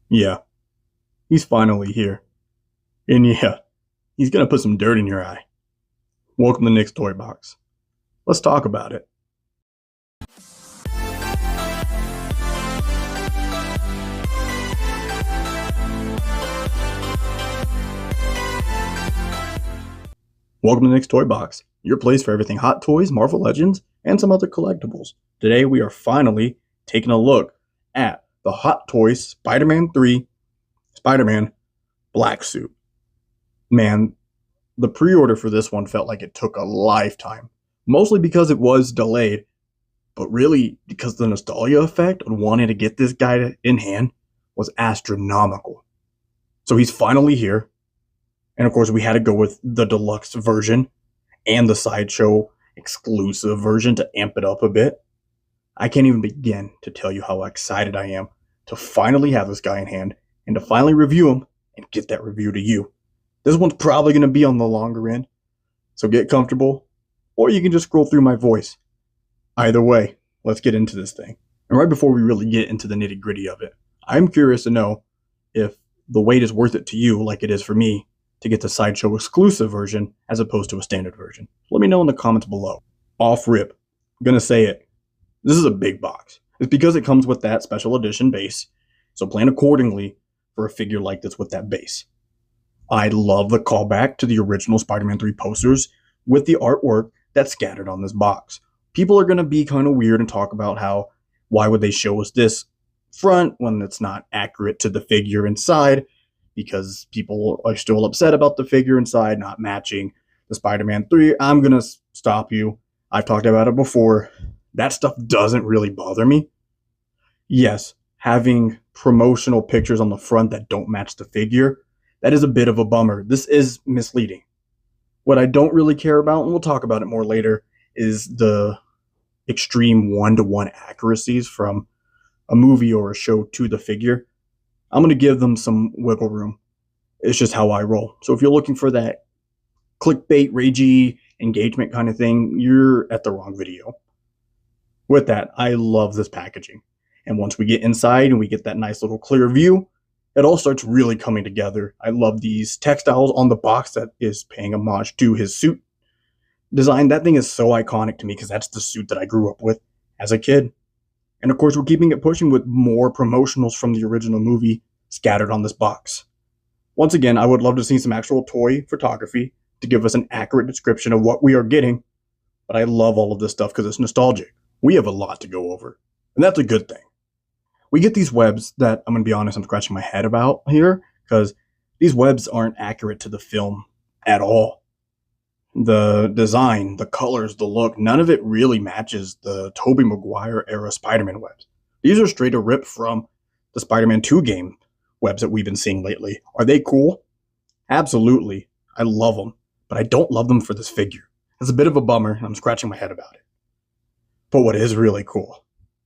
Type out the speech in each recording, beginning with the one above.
Yeah, he's finally here. And yeah, he's gonna put some dirt in your eye. Welcome to Nick's Toy Box. Let's talk about it. Welcome to Nick's Toy Box, your place for everything Hot Toys, Marvel Legends, and some other collectibles. Today we are finally taking a look at the Hot Toys Spider-Man 3 Spider-Man Black Suit. Man, the pre-order for this one felt like it took a lifetime. Mostly because it was delayed, but really because the nostalgia effect of wanting to get this guy in hand was astronomical. So he's finally here. And of course, we had to go with the deluxe version and the Sideshow exclusive version to amp it up a bit. I can't even begin to tell you how excited I am to finally have this guy in hand and to finally review him and get that review to you. This one's probably going to be on the longer end, so get comfortable, or you can just scroll through my voice. Either way, let's get into this thing. And right before we really get into the nitty gritty of it, I'm curious to know if the wait is worth it to you like it is for me to get the Sideshow exclusive version as opposed to a standard version. Let me know in the comments below. Off rip, I'm gonna say it. This is a big box. It's because it comes with that special edition base, so plan accordingly for a figure like this with that base. I love the callback to the original Spider-Man 3 posters with the artwork that's scattered on this box. People are gonna be kind of weird and talk about how, why would they show us this front when it's not accurate to the figure inside, because people are still upset about the figure inside not matching the Spider-Man 3. I'm going to stop you. I've talked about it before. That stuff doesn't really bother me. Yes, having promotional pictures on the front that don't match the figure, that is a bit of a bummer. This is misleading. What I don't really care about, and we'll talk about it more later, is the extreme one-to-one accuracies from a movie or a show to the figure. I'm going to give them some wiggle room. It's just how I roll. So if you're looking for that clickbait, ragey engagement kind of thing, you're at the wrong video. With that, I love this packaging. And once we get inside and we get that nice little clear view, it all starts really coming together. I love these textiles on the box that is paying homage to his suit design. That thing is so iconic to me because that's the suit that I grew up with as a kid. And of course, we're keeping it pushing with more promotionals from the original movie scattered on this box. Once again, I would love to see some actual toy photography to give us an accurate description of what we are getting. But I love all of this stuff because it's nostalgic. We have a lot to go over, and that's a good thing. We get these webs that, I'm going to be honest, I'm scratching my head about here because these webs aren't accurate to the film at all. The design, the colors, the look, none of it really matches the Tobey Maguire era Spider-Man webs. These are straight to rip from the Spider-Man 2 game webs that we've been seeing lately. Are they cool? Absolutely. I love them, but I don't love them for this figure. It's a bit of a bummer, and I'm scratching my head about it. But what is really cool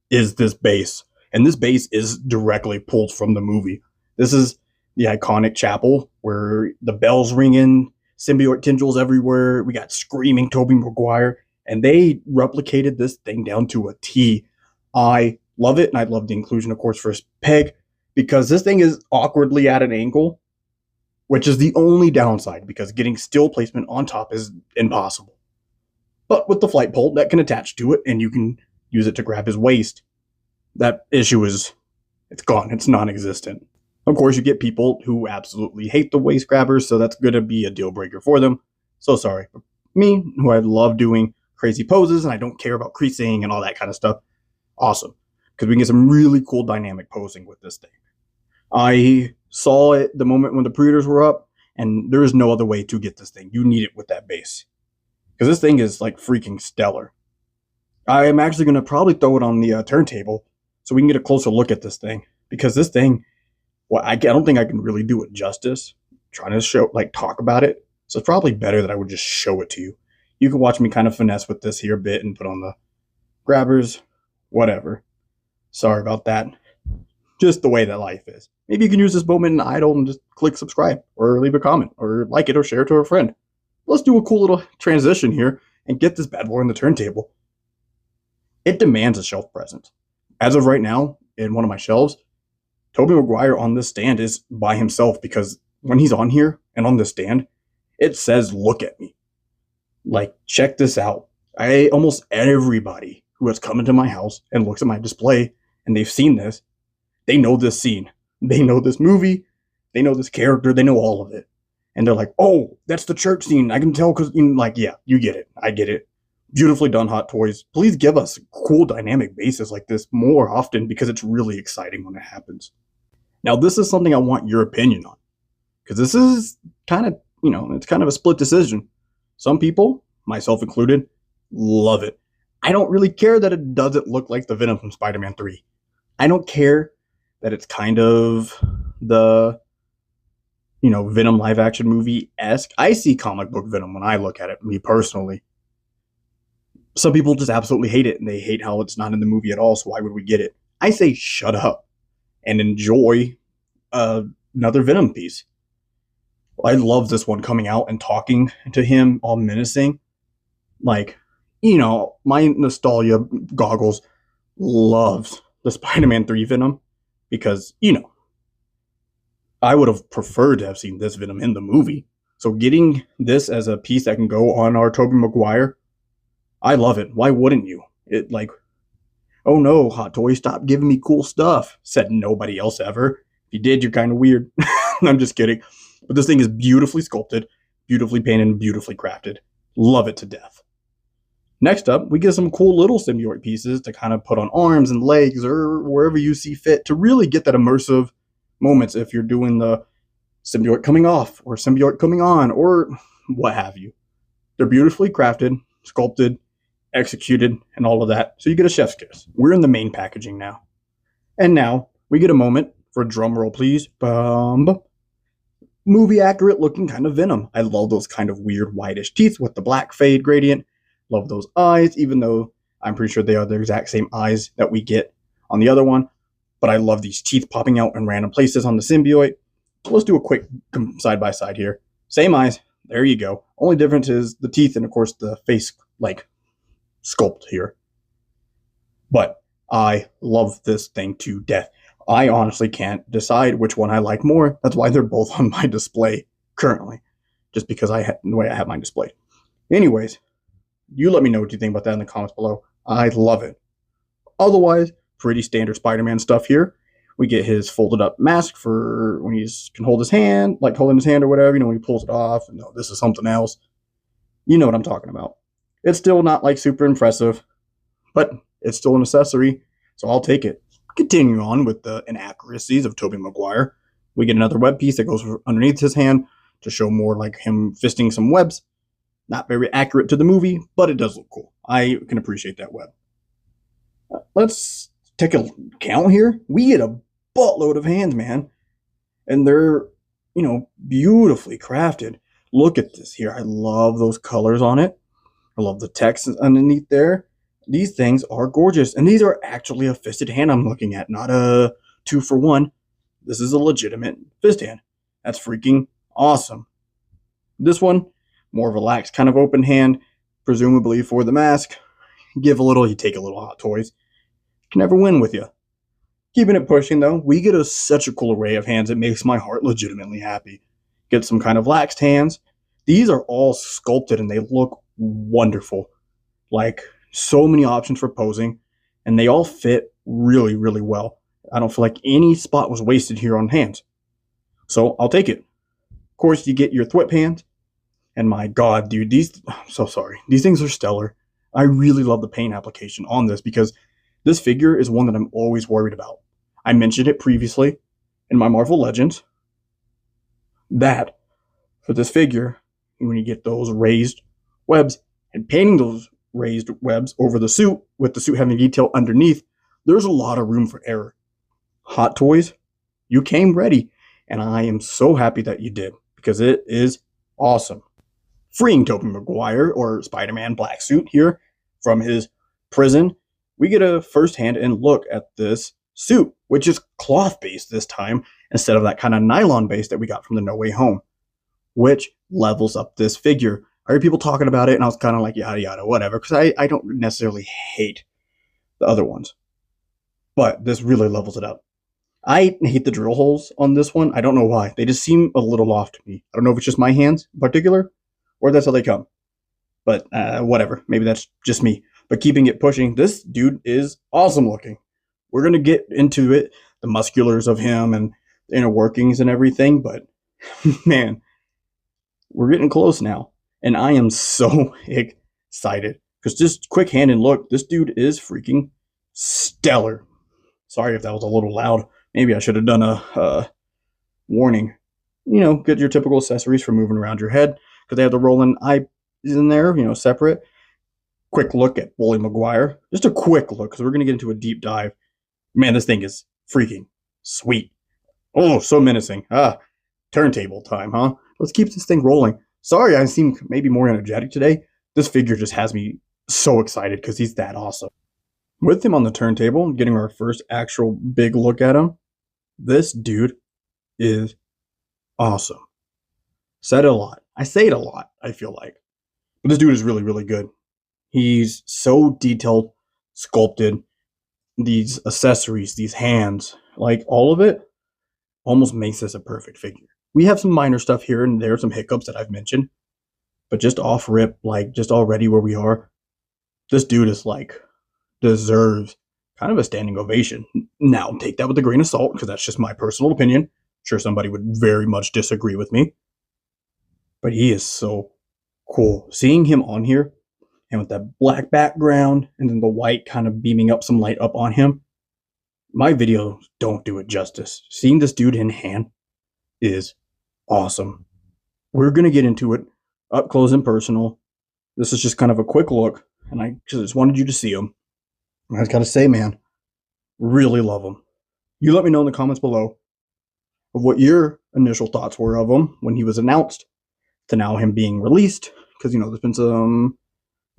is this base, and this base is directly pulled from the movie. This is the iconic chapel where the bells ringing, symbiote tendrils everywhere. We got screaming Tobey Maguire, and they replicated this thing down to a T. I love it, and I love the inclusion, of course, for his peg, because this thing is awkwardly at an angle, which is the only downside, because getting still placement on top is impossible. But with the flight pole, that can attach to it, and you can use it to grab his waist. That issue is, it's gone. It's non-existent. Of course, you get people who absolutely hate the waist grabbers, so that's going to be a deal breaker for them. So sorry. For me, who I love doing crazy poses, and I don't care about creasing and all that kind of stuff, awesome. Because we can get some really cool dynamic posing with this thing. I saw it the moment when the pre-orders were up, and there is no other way to get this thing. You need it with that base. Because this thing is like freaking stellar. I am actually going to probably throw it on the turntable so we can get a closer look at this thing. Because this thing, well, I don't think I can really do it justice trying to talk about it. So it's probably better that I would just show it to you. You can watch me kind of finesse with this here a bit and put on the grabbers, whatever. Sorry about that. Just the way that life is. Maybe you can use this moment in idle and just click subscribe or leave a comment or like it or share it to a friend. Let's do a cool little transition here and get this bad boy on the turntable. It demands a shelf presence. As of right now, in one of my shelves, Tobey Maguire on this stand is by himself because when he's on here and on this stand, it says, look at me. Like, check this out. Almost everybody who has come into my house and looks at my display and they've seen this, they know this scene. They know this movie. They know this character. They know all of it. And they're like, oh, that's the church scene. I can tell because, like, yeah, you get it. I get it. Beautifully done, Hot Toys. Please give us cool dynamic bases like this more often because it's really exciting when it happens. Now, this is something I want your opinion on because this is kind of, it's kind of a split decision. Some people, myself included, love it. I don't really care that it doesn't look like the Venom from Spider-Man 3. I don't care that it's kind of the, Venom live action movie-esque. I see comic book Venom when I look at it, me personally. Some people just absolutely hate it, and they hate how it's not in the movie at all, so why would we get it? I say shut up and enjoy another Venom piece. I love this one coming out and talking to him all menacing. Like, my nostalgia goggles loves the Spider-Man 3 Venom because, I would have preferred to have seen this Venom in the movie. So getting this as a piece that can go on our Tobey Maguire, I love it. Why wouldn't you? It like, oh no, Hot Toys, stop giving me cool stuff, said nobody else ever. If you did, you're kind of weird. I'm just kidding. But this thing is beautifully sculpted, beautifully painted, and beautifully crafted. Love it to death. Next up, we get some cool little symbiote pieces to kind of put on arms and legs or wherever you see fit to really get that immersive moments if you're doing the symbiote coming off or symbiote coming on or what have you. They're beautifully crafted, sculpted, executed, and all of that. So you get a chef's kiss. We're in the main packaging now. And now we get a moment for a drum roll, please. Movie accurate looking kind of Venom. I love those kind of weird whitish teeth with the black fade gradient. Love those eyes, even though I'm pretty sure they are the exact same eyes that we get on the other one. But I love these teeth popping out in random places on the symbiote. Let's do a quick side by side here. Same eyes. There you go. Only difference is the teeth and, of course, the face, sculpt here. But I love this thing to death. I honestly can't decide which one I like more. That's why they're both on my display currently. Just because the way I have mine displayed. Anyways, you let me know what you think about that in the comments below. I love it. Otherwise, pretty standard Spider-Man stuff here. We get his folded up mask for when he can hold his hand, like holding his hand or whatever, when he pulls it off. No, this is something else. You know what I'm talking about. It's still not super impressive, but it's still an accessory, so I'll take it. Continuing on with the inaccuracies of Tobey Maguire, we get another web piece that goes underneath his hand to show more like him fisting some webs. Not very accurate to the movie, but it does look cool. I can appreciate that web. Let's take a count here. We get a buttload of hands, man. And they're, beautifully crafted. Look at this here. I love those colors on it. I love the text underneath there. These things are gorgeous. And these are actually a fisted hand I'm looking at, not a 2-for-1. This is a legitimate fist hand. That's freaking awesome. This one, more relaxed, kind of open hand, presumably for the mask. Give a little, you take a little, Hot Toys. Can never win with you. Keeping it pushing, though, we get such a cool array of hands. It makes my heart legitimately happy. Get some kind of laxed hands. These are all sculpted, and they look wonderful. So many options for posing, and they all fit really, really well. I don't feel like any spot was wasted here on hands. So I'll take it. Of course, you get your thwip hands. And my God, dude, I'm so sorry. These things are stellar. I really love the paint application on this because this figure is one that I'm always worried about. I mentioned it previously in my Marvel Legends that for this figure, when you get those raised webs and painting those raised webs over the suit with the suit having detail underneath, there's a lot of room for error. Hot Toys, you came ready, and I am so happy that you did because it is awesome. Freeing Tobey Maguire, or Spider-Man black suit here, from his prison, we get a first-hand look at this suit, which is cloth-based this time, instead of that kind of nylon base that we got from the No Way Home, which levels up this figure. I heard people talking about it, and I was kind of like, yada, yada, whatever, because I don't necessarily hate the other ones. But this really levels it up. I hate the drill holes on this one. I don't know why. They just seem a little off to me. I don't know if it's just my hands in particular or that's how they come. But whatever. Maybe that's just me. But keeping it pushing, this dude is awesome looking. We're going to get into it, the musculars of him and the inner workings and everything. But man, we're getting close now. And I am so excited. Because just quick hand and look, this dude is freaking stellar. Sorry if that was a little loud. Maybe I should have done a warning. Get your typical accessories for moving around your head. Because they have the rolling eye in there, separate. Quick look at Wooly Maguire. Just a quick look, because we're going to get into a deep dive. Man, this thing is freaking sweet. Oh, so menacing. Turntable time, huh? Let's keep this thing rolling. Sorry, I seem maybe more energetic today. This figure just has me so excited because he's that awesome. With him on the turntable, getting our first actual big look at him, this dude is awesome. Said it a lot. I say it a lot, I feel like. But this dude is really, really good. He's so detailed, sculpted. These accessories, these hands, like all of it almost makes this a perfect figure. We have some minor stuff here and there, some hiccups that I've mentioned. But just off rip, like just already where we are, this dude is like deserves kind of a standing ovation. Now, take that with a grain of salt because that's just my personal opinion. I'm sure somebody would very much disagree with me. But he is so cool. Seeing him on here and with that black background and then the white kind of beaming up some light up on him, my videos don't do it justice. Seeing this dude in hand is awesome. We're going to get into it up close and personal. This is just kind of a quick look, and I just wanted you to see him. I just got to say, man, really love him. You let me know in the comments below of what your initial thoughts were of him when he was announced to now him being released. Because, there's been some,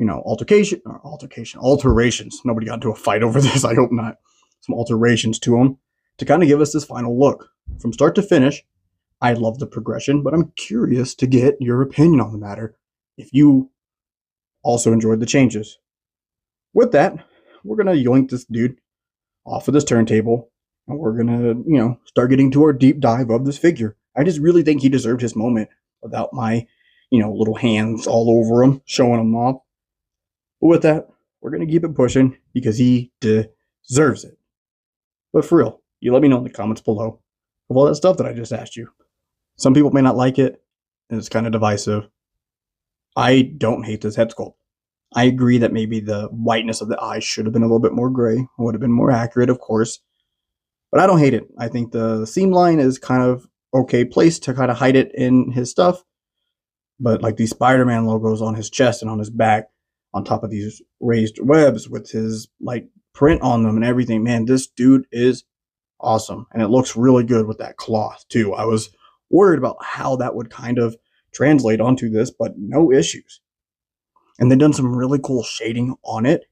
alterations. Nobody got into a fight over this. I hope not. Some alterations to him to kind of give us this final look. From start to finish, I love the progression, but I'm curious to get your opinion on the matter if you also enjoyed the changes. With that, we're going to yoink this dude off of this turntable, and we're going to, start getting to our deep dive of this figure. I just really think he deserved his moment without my, little hands all over him, showing him off. But with that, we're going to keep it pushing because he deserves it. But for real, you let me know in the comments below of all that stuff that I just asked you. Some people may not like it, and it's kind of divisive. I don't hate this head sculpt. I agree that maybe the whiteness of the eyes should have been a little bit more gray. Would have been more accurate, of course. But I don't hate it. I think the seam line is kind of okay placed to kind of hide it in his stuff. But like these Spider-Man logos on his chest and on his back, on top of these raised webs with his like print on them and everything, man, this dude is awesome. And it looks really good with that cloth too. I was worried about how that would kind of translate onto this, but no issues. And they've done some really cool shading on it,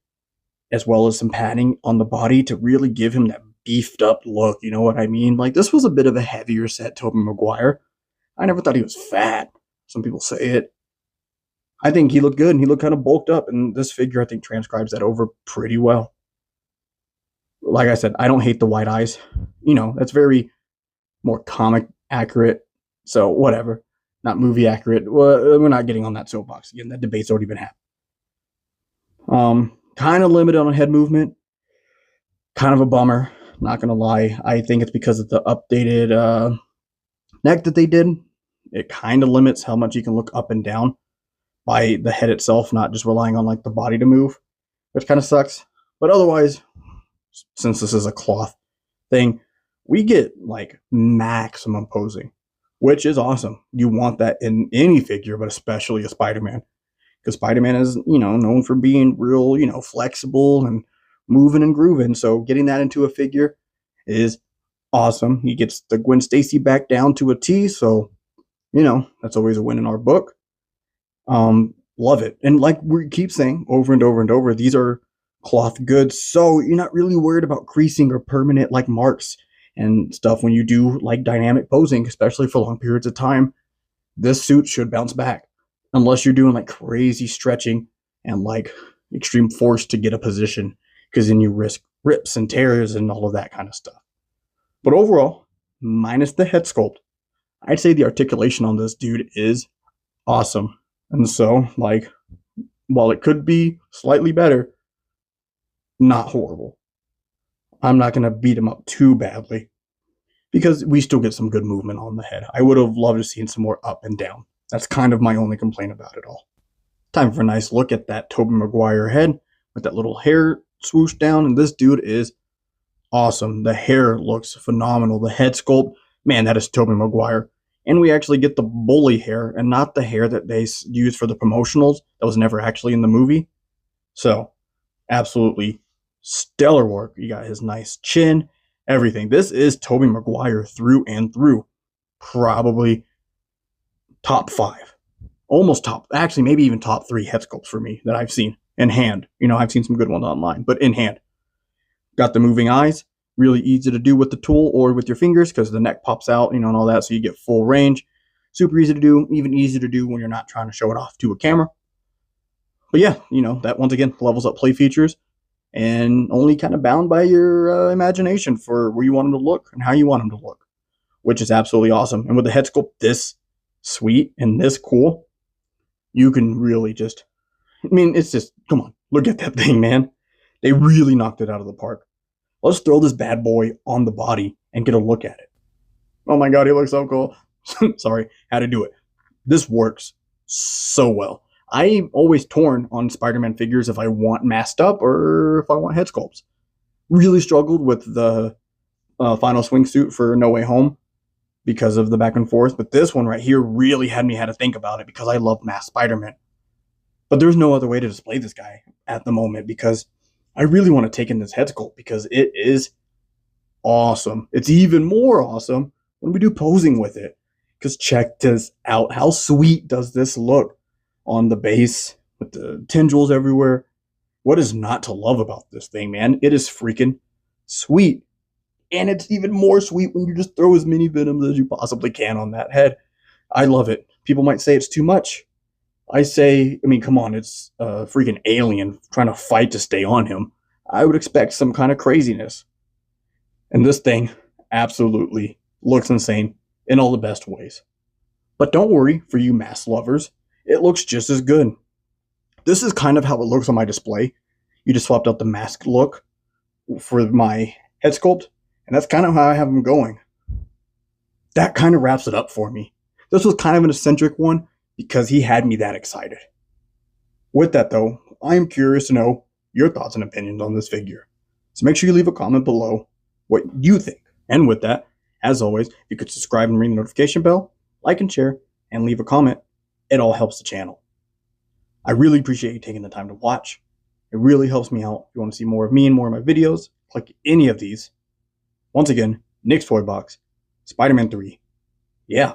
as well as some padding on the body to really give him that beefed up look. You know what I mean? Like, this was a bit of a heavier set Tobey Maguire. I never thought he was fat. Some people say it. I think he looked good and he looked kind of bulked up, and this figure I think transcribes that over pretty well. Like I said, I don't hate the white eyes. That's very more comic accurate. So whatever. Not movie accurate. Well, we're not getting on that soapbox again. That debate's already been happening. Kind of limited on head movement. Kind of a bummer. Not gonna lie. I think it's because of the updated neck that they did. It kind of limits how much you can look up and down by the head itself, not just relying on like the body to move, which kind of sucks. But otherwise, since this is a cloth thing, we get like maximum posing, which is awesome. You want that in any figure, but especially a Spider-Man, because Spider-Man is, known for being real, flexible and moving and grooving. So getting that into a figure is awesome. He gets the Gwen Stacy back down to a T. So, that's always a win in our book. Love it. And like we keep saying over and over and over, these are cloth goods. So you're not really worried about creasing or permanent like marks and stuff when you do like dynamic posing, especially for long periods of time. This suit should bounce back unless you're doing like crazy stretching and like extreme force to get a position, because then you risk rips and tears and all of that kind of stuff. But overall, minus the head sculpt, I'd say the articulation on this dude is awesome. And so, like, while it could be slightly better, not horrible. I'm not going to beat him up too badly because we still get some good movement on the head. I would have loved to see some more up and down. That's kind of my only complaint about it all. Time for a nice look at that Tobey Maguire head with that little hair swoosh down, and this dude is awesome. The hair looks phenomenal. The head sculpt, man, that is Tobey Maguire. And we actually get the bully hair and not the hair that they used for the promotionals that was never actually in the movie. So, absolutely stellar work. You got his nice chin, everything. This is Tobey Maguire through and through. Probably top 5. Almost top, actually maybe even top 3 head sculpts for me that I've seen in hand. You know, I've seen some good ones online, but in hand. Got the moving eyes, really easy to do with the tool or with your fingers because the neck pops out, you know, and all that, so you get full range. Super easy to do, even easy to do when you're not trying to show it off to a camera. But yeah, you know, that once again levels up play features and only kind of bound by your imagination for where you want them to look and how you want them to look, which is absolutely awesome. And with the head sculpt this sweet and this cool, you can really just, I mean, it's just, come on, look at that thing, man. They really knocked it out of the park. Let's throw this bad boy on the body and get a look at it. Oh my God, he looks so cool. Sorry, had to do it. This works so well. I'm always torn on Spider-Man figures if I want masked up or if I want head sculpts. Really struggled with the final swing suit for No Way Home because of the back and forth. But this one right here really had me had to think about it because I love masked Spider-Man. But there's no other way to display this guy at the moment because I really want to take in this head sculpt because it is awesome. It's even more awesome when we do posing with it. Because check this out. How sweet does this look on the base with the tendrils everywhere? What is not to love about this thing, man? It is freaking sweet. And it's even more sweet when you just throw as many Venoms as you possibly can on that head. I love it. People might say it's too much. I say, I mean, come on, it's a freaking alien trying to fight to stay on him. I would expect some kind of craziness. And this thing absolutely looks insane in all the best ways. But don't worry, for you mask lovers, it looks just as good. This is kind of how it looks on my display. You just swapped out the mask look for my head sculpt, and that's kind of how I have them going. That kind of wraps it up for me. This was kind of an eccentric one because he had me that excited. With that though, I am curious to know your thoughts and opinions on this figure. So make sure you leave a comment below what you think. And with that, as always, if you could subscribe and ring the notification bell, like and share, and leave a comment, it all helps the channel. I really appreciate you taking the time to watch. It really helps me out. If you want to see more of me and more of my videos, click any of these. Once again, Nick's Toy Box, Spider-Man 3. Yeah.